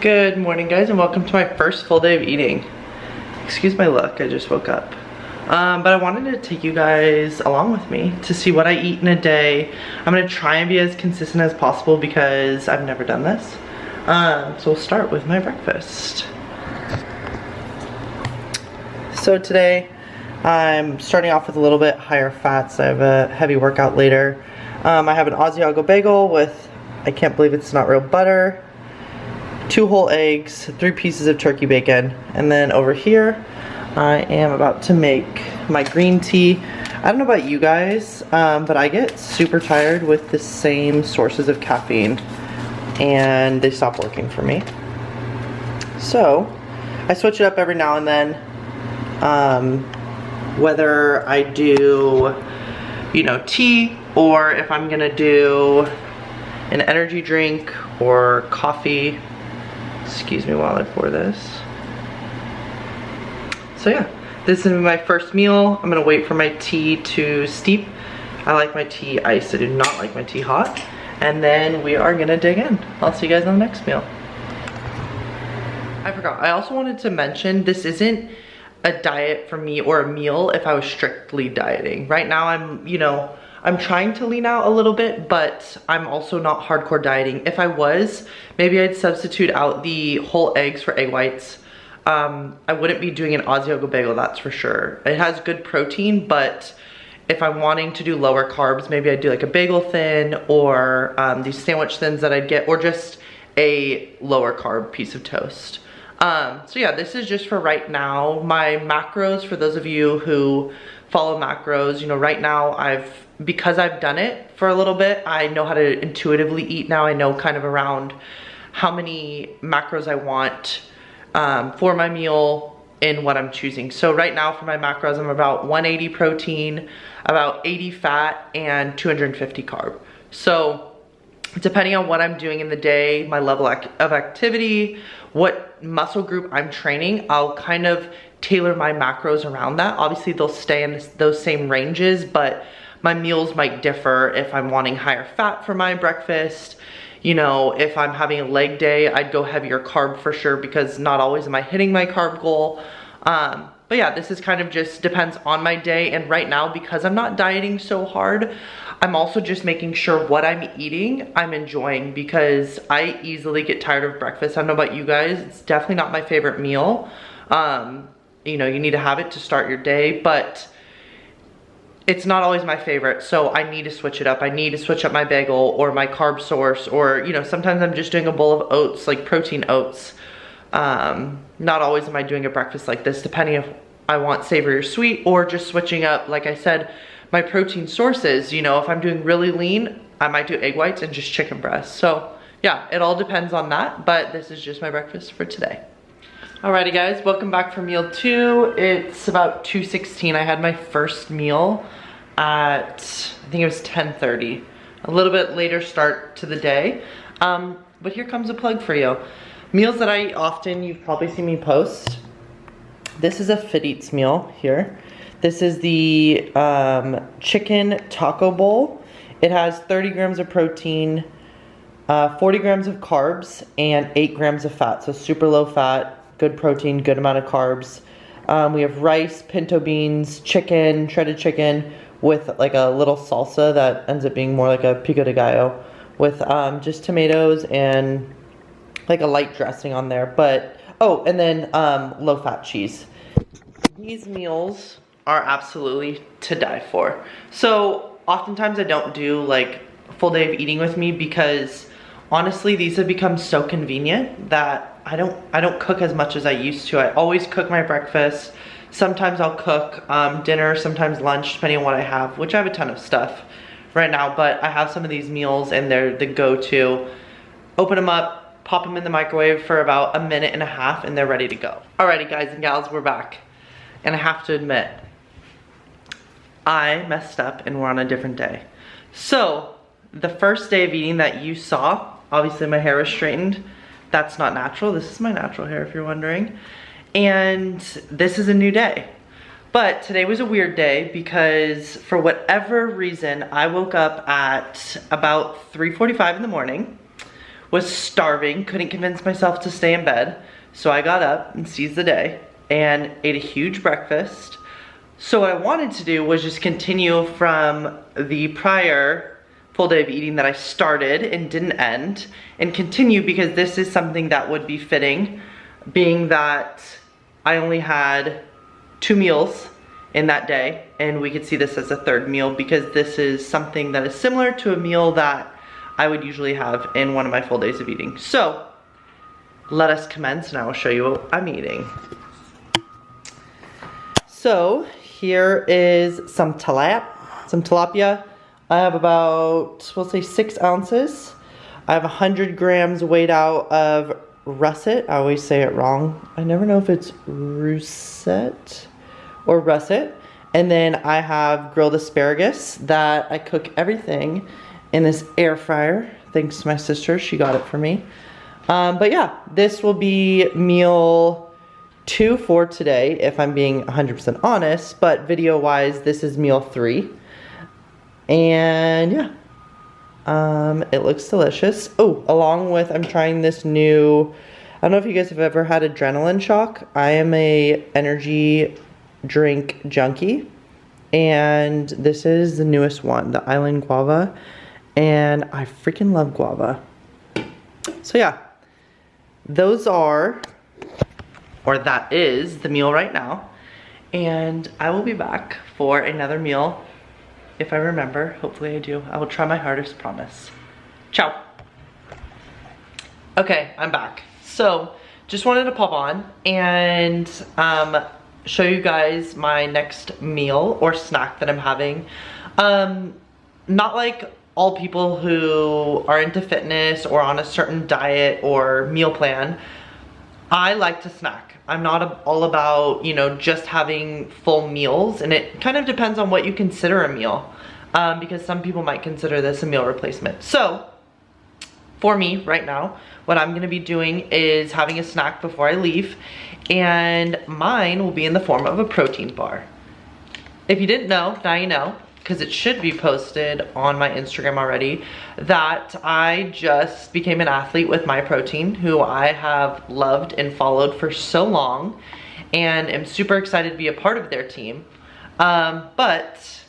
Good morning, guys, and welcome to my first full day of eating. Excuse my look, I just woke up. But I wanted to take you guys along with me to see what I eat in a day. I'm gonna try and be as consistent as possible because I've never done this. So we'll start with my breakfast. So today, I'm starting off with a little bit higher fats. I have a heavy workout later. I have an Asiago bagel with, I can't believe it's not real butter, 2 whole eggs, 3 pieces of turkey bacon, and then over here I am about to make my green tea. I don't know about you guys, but I get super tired with the same sources of caffeine and they stop working for me. So I switch it up every now and then, whether I do, tea, or if I'm gonna do an energy drink or coffee. Excuse me while I pour this. So yeah, this is my first meal. I'm gonna wait for my tea to steep. I like my tea iced. I do not like my tea hot. And then we are gonna dig in. I'll see you guys on the next meal. I forgot, I also wanted to mention this isn't a diet for me or a meal if I was strictly dieting. Right now I'm trying to lean out a little bit, but I'm also not hardcore dieting. If I was, maybe I'd substitute out the whole eggs for egg whites. I wouldn't be doing an Asiago bagel, that's for sure. It has good protein, but if I'm wanting to do lower carbs, maybe I'd do like a bagel thin or these sandwich thins that I'd get, or just a lower carb piece of toast. So yeah, this is just for right now. My macros, for those of you who follow macros, right now because I've done it for a little bit, I know how to intuitively eat now. I know kind of around how many macros I want for my meal and what I'm choosing. So right now for my macros, I'm about 180 protein, about 80 fat, and 250 carb. So depending on what I'm doing in the day, my level of activity, what muscle group I'm training, I'll kind of tailor my macros around that. Obviously they'll stay in those same ranges, but my meals might differ. If I'm wanting higher fat for my breakfast, if I'm having a leg day, I'd go heavier carb for sure, because not always am I hitting my carb goal. But yeah, this is kind of just depends on my day. And right now, because I'm not dieting so hard, I'm also just making sure what I'm eating, I'm enjoying, because I easily get tired of breakfast. I don't know about you guys, it's definitely not my favorite meal. You need to have it to start your day, but it's not always my favorite, so I need to switch it up. I need to switch up my bagel or my carb source, or sometimes I'm just doing a bowl of oats, like protein oats. Not always am I doing a breakfast like this, depending if I want savory or sweet, or just switching up, like I said, my protein sources. If I'm doing really lean, I might do egg whites and just chicken breast. So yeah, it all depends on that, but this is just my breakfast for today. Alrighty guys, welcome back for meal 2. It's about 2:16. I had my first meal at, I think it was 10:30. A little bit later start to the day. But here comes a plug for you. Meals that I eat often, you've probably seen me post. This is a Fit Eats meal here. This is the chicken taco bowl. It has 30 grams of protein, 40 grams of carbs, and 8 grams of fat. So super low fat, good protein, good amount of carbs. We have rice, pinto beans, chicken, shredded chicken, with like a little salsa that ends up being more like a pico de gallo, with just tomatoes and like a light dressing on there. But, oh, and then low fat cheese. These meals are absolutely to die for. So oftentimes I don't do like a full day of eating with me, because honestly these have become so convenient that I don't cook as much as I used to. I always cook my breakfast. Sometimes I'll cook dinner, sometimes lunch, depending on what I have, which I have a ton of stuff right now, but I have some of these meals and they're the go-to. Open them up, pop them in the microwave for about 1.5 minutes and they're ready to go. Alrighty guys and gals, we're back. And I have to admit, I messed up and we're on a different day. So the first day of eating that you saw, obviously my hair was straightened. That's not natural. This is my natural hair, if you're wondering. And this is a new day. But today was a weird day because for whatever reason, I woke up at about 3:45 in the morning, was starving, couldn't convince myself to stay in bed. So I got up and seized the day and ate a huge breakfast. So what I wanted to do was just continue from the prior full day of eating that I started and didn't end, and continue, because this is something that would be fitting, being that I only had 2 meals in that day, and we could see this as a 3rd meal, because this is something that is similar to a meal that I would usually have in one of my full days of eating. So let us commence, and I will show you what I'm eating. So here is some tilapia. I have about, we'll say 6 ounces. I have 100 grams weighed out of russet. I always say it wrong. I never know if it's russet or russet. And then I have grilled asparagus that I cook everything in this air fryer. Thanks to my sister, she got it for me. But yeah, this will be meal 2 for today, if I'm being 100% honest, but video wise, this is meal 3. And yeah, it looks delicious. Oh, along with, I'm trying this new, I don't know if you guys have ever had adrenaline shock. I am a energy drink junkie, and this is the newest one, the Island Guava, and I freaking love guava. So yeah, those are, or that is the meal right now, and I will be back for another meal if I remember. Hopefully I do. I will try my hardest, promise. Ciao. Okay, I'm back. So just wanted to pop on and show you guys my next meal or snack that I'm having. Not like all people who are into fitness or on a certain diet or meal plan. I like to snack. I'm not all about, you know, just having full meals, and it kind of depends on what you consider a meal, because some people might consider this a meal replacement. So for me right now, what I'm gonna be doing is having a snack before I leave, and mine will be in the form of a protein bar. If you didn't know, now you know, because it should be posted on my Instagram already, that I just became an athlete with My Protein, who I have loved and followed for so long, and am super excited to be a part of their team. But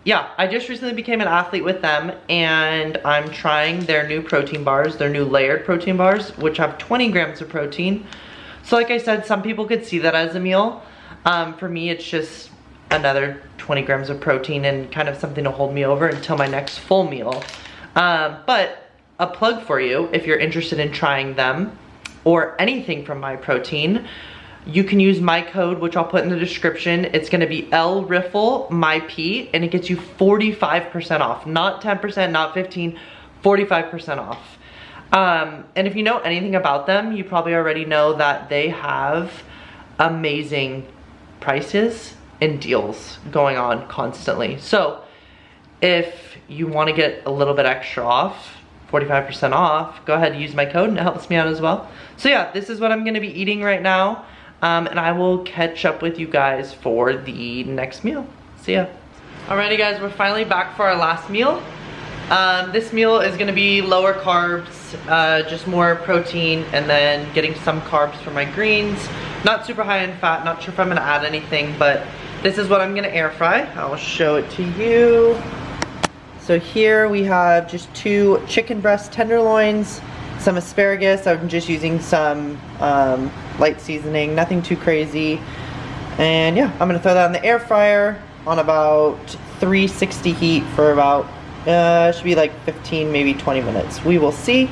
yeah, I just recently became an athlete with them, and I'm trying their new protein bars, their new layered protein bars, which have 20 grams of protein. So like I said, some people could see that as a meal. For me, it's just another 20 grams of protein and kind of something to hold me over until my next full meal. But a plug for you, if you're interested in trying them or anything from My Protein, you can use my code, which I'll put in the description. It's gonna be LRIFFLEMYP, and it gets you 45% off. Not 10%, not 15, 45% off. And if you know anything about them, you probably already know that they have amazing prices and deals going on constantly. So if you want to get a little bit extra off, 45% off, go ahead and use my code and it helps me out as well. So yeah, this is what I'm going to be eating right now, and I will catch up with you guys for the next meal. See ya. Alrighty guys, we're finally back for our last meal. This meal is going to be lower carbs, just more protein, and then getting some carbs from my greens. Not super high in fat, not sure if I'm going to add anything, but this is what I'm gonna air fry. I'll show it to you. So here we have just 2 chicken breast tenderloins, some asparagus. I'm just using some light seasoning, nothing too crazy. And yeah, I'm gonna throw that in the air fryer on about 360 heat for about, should be like 15, maybe 20 minutes. We will see.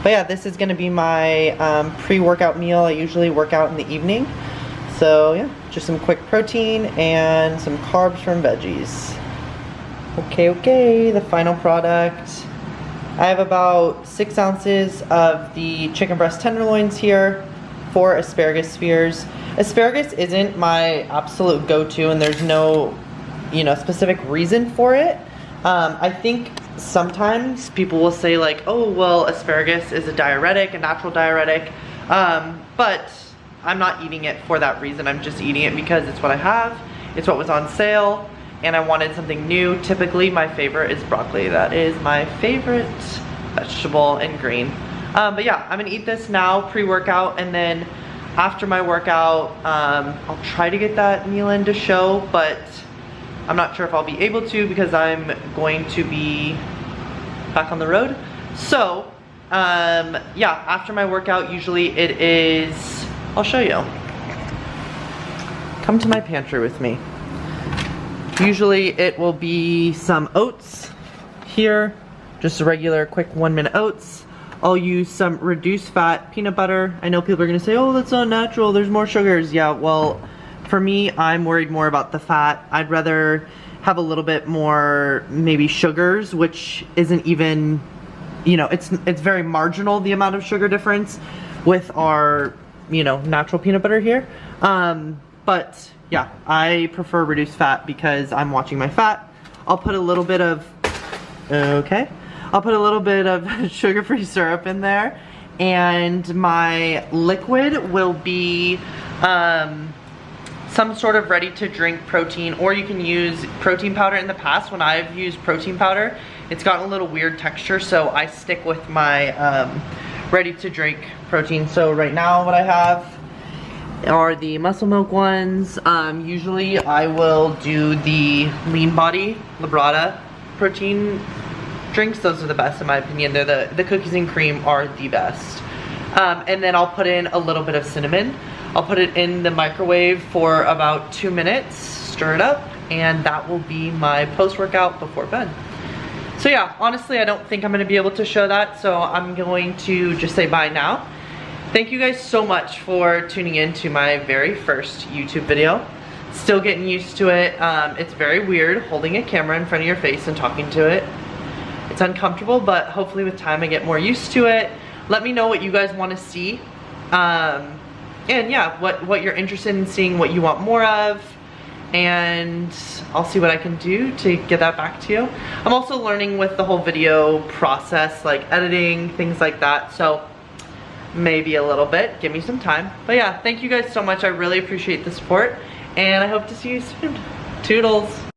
But yeah, this is gonna be my pre-workout meal. I usually work out in the evening. So yeah, just some quick protein and some carbs from veggies. Okay, the final product. I have about 6 ounces of the chicken breast tenderloins here, 4 asparagus spears. Asparagus isn't my absolute go-to, and there's no, you know, specific reason for it. I think sometimes people will say like, oh, well, asparagus is a diuretic, a natural diuretic, but I'm not eating it for that reason. I'm just eating it because it's what I have, it's what was on sale, and I wanted something new. Typically, my favorite is broccoli. That is my favorite vegetable and green. But yeah, I'm gonna eat this now, pre-workout, and then after my workout, I'll try to get that meal in to show, but I'm not sure if I'll be able to because I'm going to be back on the road. So, yeah, after my workout, usually it is, I'll show you. Come to my pantry with me. Usually it will be some oats here, just a regular quick 1-minute oats. I'll use some reduced fat peanut butter. I know people are gonna say, oh, that's not natural, there's more sugars. Yeah, well, for me, I'm worried more about the fat. I'd rather have a little bit more maybe sugars, which isn't even, you know, it's very marginal, the amount of sugar difference with our, you know, natural peanut butter here. But yeah, I prefer reduced fat because I'm watching my fat. I'll put a little bit of, okay. I'll put a little bit of sugar-free syrup in there, and my liquid will be some sort of ready-to-drink protein, or you can use protein powder. In the past, when I've used protein powder, it's gotten a little weird texture, so I stick with my ready-to-drink protein. So right now what I have are the Muscle Milk ones. Usually I will do the Lean Body Labrada protein drinks. Those are the best in my opinion. They're the cookies and cream are the best. And then I'll put in a little bit of cinnamon. I'll put it in the microwave for about 2 minutes, stir it up, and that will be my post-workout before bed. So yeah, honestly, I don't think I'm gonna be able to show that, so I'm going to just say bye now. Thank you guys so much for tuning in to my very first YouTube video. Still getting used to it. It's very weird holding a camera in front of your face and talking to it. It's uncomfortable, but hopefully with time I get more used to it. Let me know what you guys want to see. And yeah, what you're interested in seeing, what you want more of, and I'll see what I can do to get that back to you. I'm also learning with the whole video process, like editing, things like that, so maybe a little bit. Give me some time. But yeah, thank you guys so much. I really appreciate the support, and I hope to see you soon. Toodles.